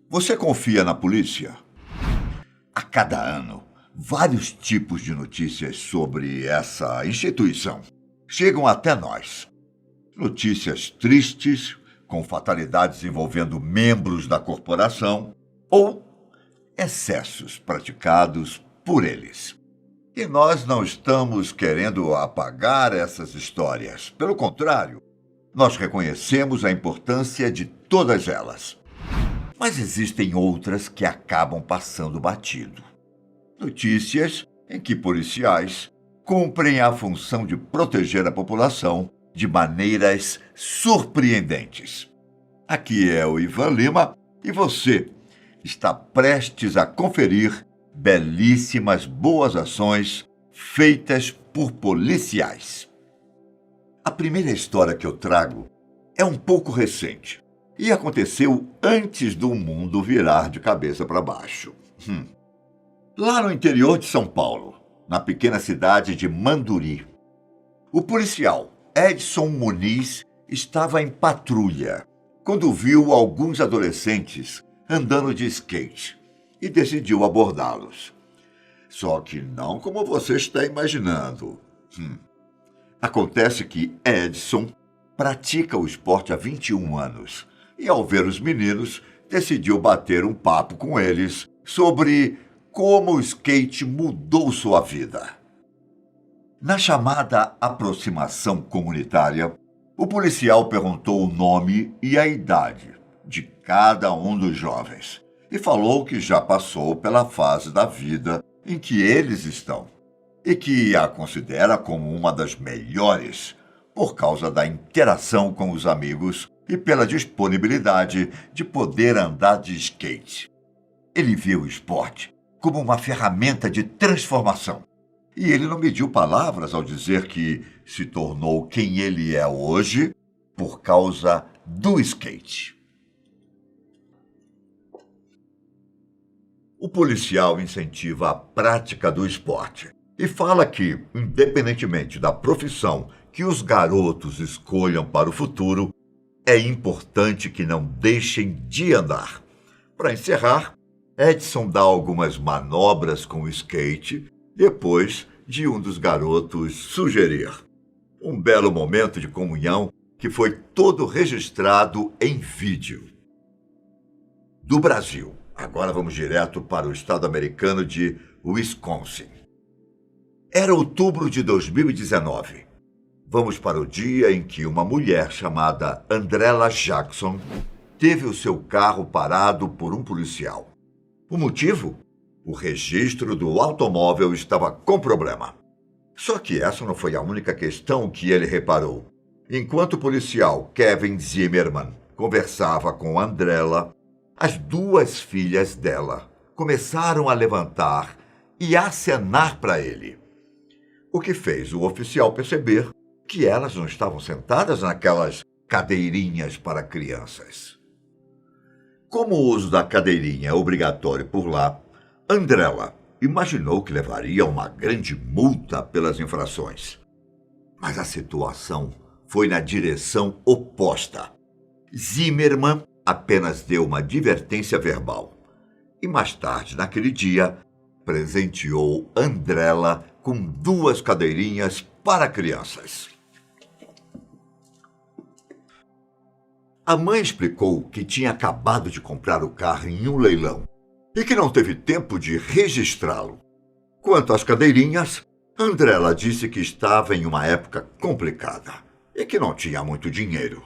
Você confia na polícia? A cada ano, vários tipos de notícias sobre essa instituição chegam até nós. Notícias tristes, com fatalidades envolvendo membros da corporação, ou excessos praticados por eles. E nós não estamos querendo apagar essas histórias. Pelo contrário, nós reconhecemos a importância de todas elas. Mas existem outras que acabam passando batido. Notícias em que policiais cumprem a função de proteger a população de maneiras surpreendentes. Aqui é o Ivan Lima e você está prestes a conferir belíssimas boas ações feitas por policiais. A primeira história que eu trago é um pouco recente e aconteceu antes do mundo virar de cabeça para baixo. Lá no interior de São Paulo, na pequena cidade de Manduri, o policial Edson Muniz estava em patrulha quando viu alguns adolescentes andando de skate e decidiu abordá-los. Só que não como você está imaginando. Acontece que Edson pratica o esporte há 21 anos e, ao ver os meninos, decidiu bater um papo com eles sobre como o skate mudou sua vida. Na chamada aproximação comunitária, o policial perguntou o nome e a idade de cada um dos jovens e falou que já passou pela fase da vida em que eles estão e que a considera como uma das melhores por causa da interação com os amigos e pela disponibilidade de poder andar de skate. Ele vê o esporte como uma ferramenta de transformação. E ele não mediu palavras ao dizer que se tornou quem ele é hoje por causa do skate. O policial incentiva a prática do esporte e fala que, independentemente da profissão que os garotos escolham para o futuro, é importante que não deixem de andar. Para encerrar, Edson dá algumas manobras com o skate depois de um dos garotos sugerir. Um belo momento de comunhão que foi todo registrado em vídeo. Do Brasil, agora vamos direto para o estado americano de Wisconsin. Era outubro de 2019. Vamos para o dia em que uma mulher chamada Andrella Jackson teve o seu carro parado por um policial. O motivo? O registro do automóvel estava com problema. Só que essa não foi a única questão que ele reparou. Enquanto o policial Kevin Zimmerman conversava com Andrella, as duas filhas dela começaram a levantar e acenar para ele, o que fez o oficial perceber que elas não estavam sentadas naquelas cadeirinhas para crianças. Como o uso da cadeirinha é obrigatório por lá, Andrella imaginou que levaria uma grande multa pelas infrações. Mas a situação foi na direção oposta. Zimmerman apenas deu uma advertência verbal e mais tarde, naquele dia, presenteou Andrella com 2 cadeirinhas para crianças. A mãe explicou que tinha acabado de comprar o carro em um leilão e que não teve tempo de registrá-lo. Quanto às cadeirinhas, Andrella disse que estava em uma época complicada e que não tinha muito dinheiro.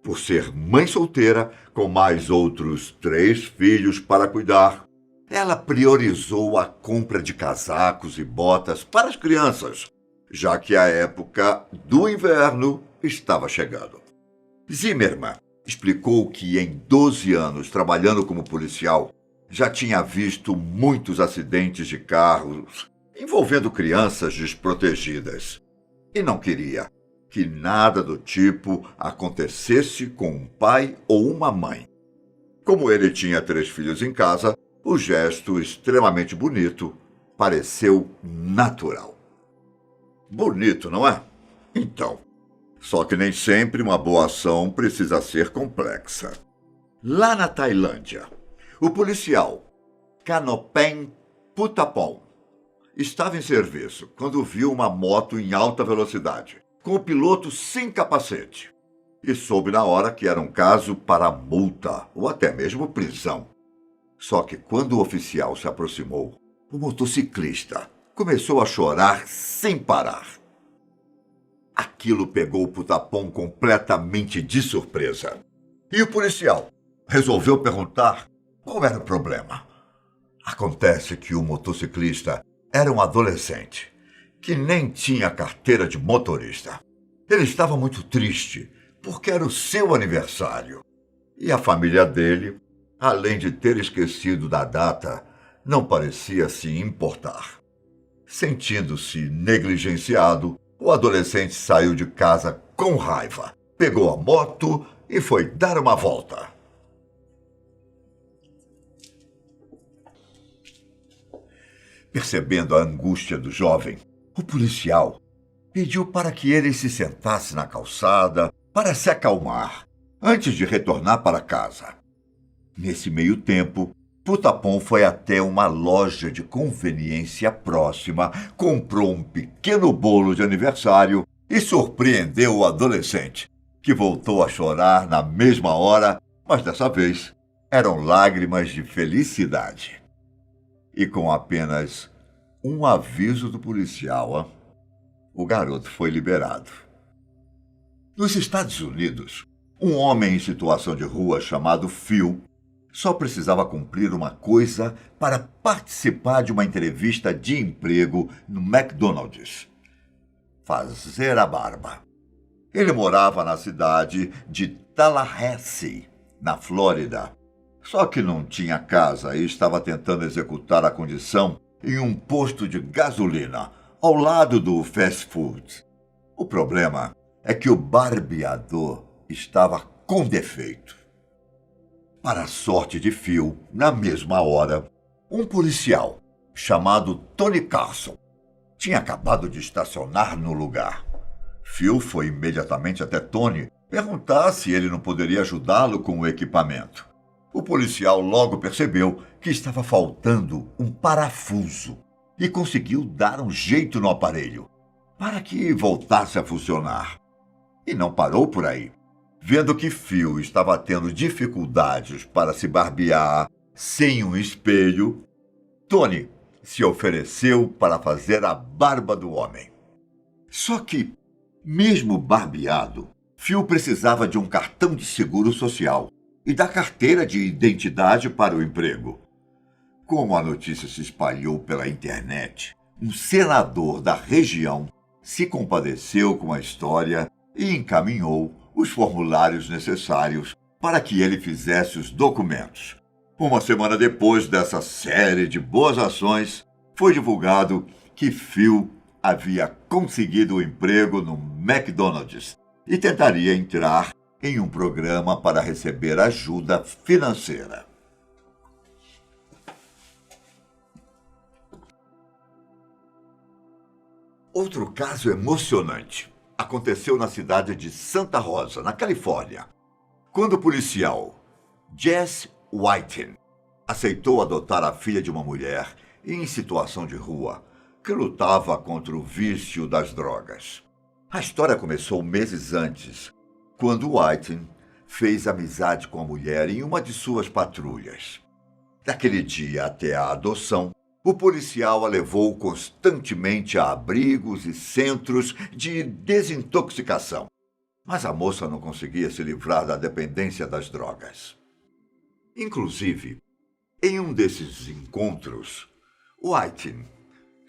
Por ser mãe solteira, com mais outros 3 filhos para cuidar, ela priorizou a compra de casacos e botas para as crianças, já que a época do inverno estava chegando. Zimmerman explicou que em 12 anos trabalhando como policial, já tinha visto muitos acidentes de carros envolvendo crianças desprotegidas e não queria que nada do tipo acontecesse com um pai ou uma mãe. Como ele tinha 3 filhos em casa, o gesto extremamente bonito pareceu natural. Bonito, não é? Então, só que nem sempre uma boa ação precisa ser complexa. Lá na Tailândia, O policial Canopem Putapom estava em serviço quando viu uma moto em alta velocidade, com o piloto sem capacete, e soube na hora que era um caso para multa ou até mesmo prisão. Só que quando o oficial se aproximou, o motociclista começou a chorar sem parar. Aquilo pegou o Putapom completamente de surpresa. E o policial resolveu perguntar qual era o problema. Acontece que o motociclista era um adolescente que nem tinha carteira de motorista. Ele estava muito triste porque era o seu aniversário. E a família dele, além de ter esquecido da data, não parecia se importar. Sentindo-se negligenciado, o adolescente saiu de casa com raiva, pegou a moto e foi dar uma volta. Percebendo a angústia do jovem, o policial pediu para que ele se sentasse na calçada para se acalmar, antes de retornar para casa. Nesse meio tempo, Putapom foi até uma loja de conveniência próxima, comprou um pequeno bolo de aniversário e surpreendeu o adolescente, que voltou a chorar na mesma hora, mas dessa vez eram lágrimas de felicidade. E com apenas um aviso do policial, o garoto foi liberado. Nos Estados Unidos, um homem em situação de rua chamado Phil só precisava cumprir uma coisa para participar de uma entrevista de emprego no McDonald's: fazer a barba. Ele morava na cidade de Tallahassee, na Flórida. Só que não tinha casa e estava tentando executar a condição em um posto de gasolina, ao lado do fast food. O problema é que o barbeador estava com defeito. Para a sorte de Phil, na mesma hora, um policial chamado Tony Carson tinha acabado de estacionar no lugar. Phil foi imediatamente até Tony perguntar se ele não poderia ajudá-lo com o equipamento. O policial logo percebeu que estava faltando um parafuso e conseguiu dar um jeito no aparelho para que voltasse a funcionar. E não parou por aí. Vendo que Phil estava tendo dificuldades para se barbear sem um espelho, Tony se ofereceu para fazer a barba do homem. Só que, mesmo barbeado, Phil precisava de um cartão de seguro social e da carteira de identidade para o emprego. Como a notícia se espalhou pela internet, um senador da região se compadeceu com a história e encaminhou os formulários necessários para que ele fizesse os documentos. Uma semana depois dessa série de boas ações, foi divulgado que Phil havia conseguido o emprego no McDonald's e tentaria entrar em um programa para receber ajuda financeira. Outro caso emocionante aconteceu na cidade de Santa Rosa, na Califórnia, quando o policial Jesse Whiten aceitou adotar a filha de uma mulher em situação de rua que lutava contra o vício das drogas. A história começou meses antes, quando Whiten fez amizade com a mulher em uma de suas patrulhas. Daquele dia até a adoção, o policial a levou constantemente a abrigos e centros de desintoxicação. Mas a moça não conseguia se livrar da dependência das drogas. Inclusive, em um desses encontros, Whiten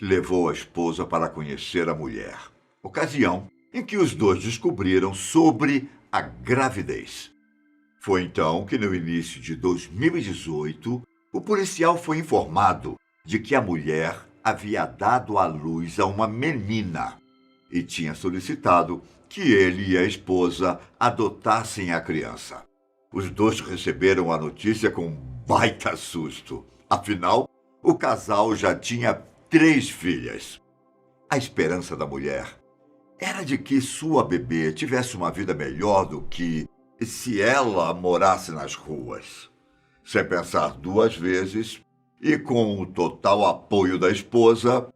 levou a esposa para conhecer a mulher, ocasião em que os dois descobriram sobre a gravidez. Foi então que, no início de 2018, o policial foi informado de que a mulher havia dado à luz a uma menina e tinha solicitado que ele e a esposa adotassem a criança. Os dois receberam a notícia com um baita susto. Afinal, o casal já tinha 3 filhas. A esperança da mulher era de que sua bebê tivesse uma vida melhor do que se ela morasse nas ruas. Sem pensar duas vezes e com o total apoio da esposa,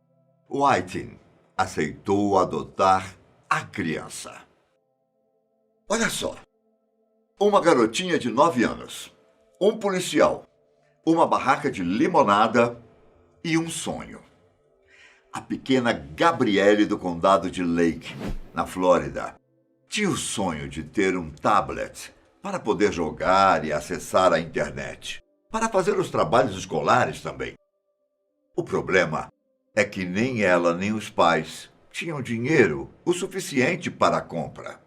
Whiting aceitou adotar a criança. Olha só, uma garotinha de 9 anos, um policial, uma barraca de limonada e um sonho. A pequena Gabrielle do condado de Lake, na Flórida, tinha o sonho de ter um tablet para poder jogar e acessar a internet, para fazer os trabalhos escolares também. O problema é que nem ela nem os pais tinham dinheiro o suficiente para a compra.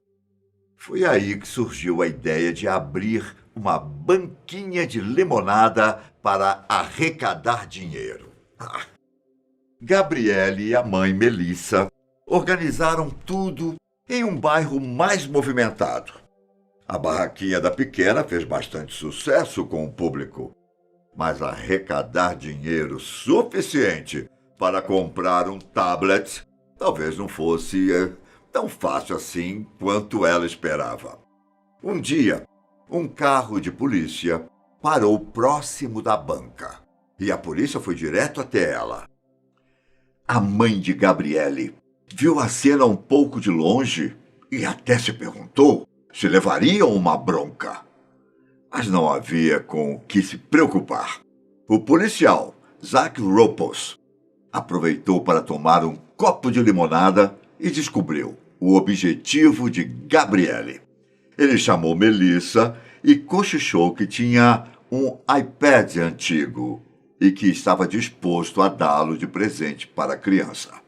Foi aí que surgiu a ideia de abrir uma banquinha de limonada para arrecadar dinheiro. Gabriele e a mãe Melissa organizaram tudo em um bairro mais movimentado. A barraquinha da pequena fez bastante sucesso com o público, mas arrecadar dinheiro suficiente para comprar um tablet talvez não fosse tão fácil assim quanto ela esperava. Um dia, um carro de polícia parou próximo da banca e a polícia foi direto até ela. A mãe de Gabriele viu a cena um pouco de longe e até se perguntou se levariam uma bronca. Mas não havia com o que se preocupar. O policial, Zach Ropos, aproveitou para tomar um copo de limonada e descobriu o objetivo de Gabriele. Ele chamou Melissa e cochichou que tinha um iPad antigo e que estava disposto a dá-lo de presente para a criança.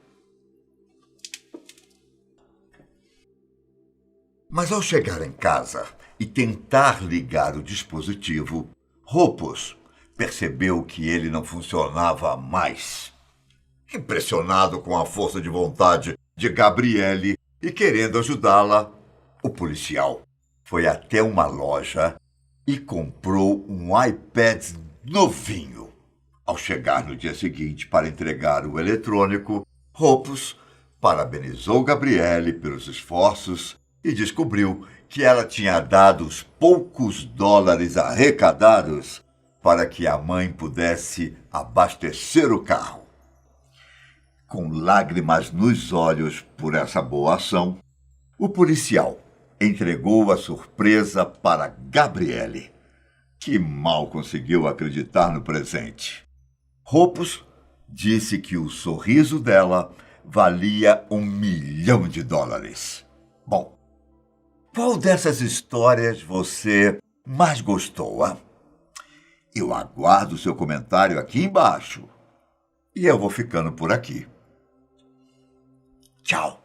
Mas ao chegar em casa e tentar ligar o dispositivo, Ropos percebeu que ele não funcionava mais. Impressionado com a força de vontade de Gabriele e querendo ajudá-la, o policial foi até uma loja e comprou um iPad novinho. Ao chegar no dia seguinte para entregar o eletrônico, Ropos parabenizou Gabriele pelos esforços e descobriu que ela tinha dado os poucos dólares arrecadados para que a mãe pudesse abastecer o carro. Com lágrimas nos olhos por essa boa ação, o policial entregou a surpresa para Gabriele, que mal conseguiu acreditar no presente. Ropos disse que o sorriso dela valia $1 milhão. Bom, qual dessas histórias você mais gostou, hein? Eu aguardo seu comentário aqui embaixo. E eu vou ficando por aqui. Tchau!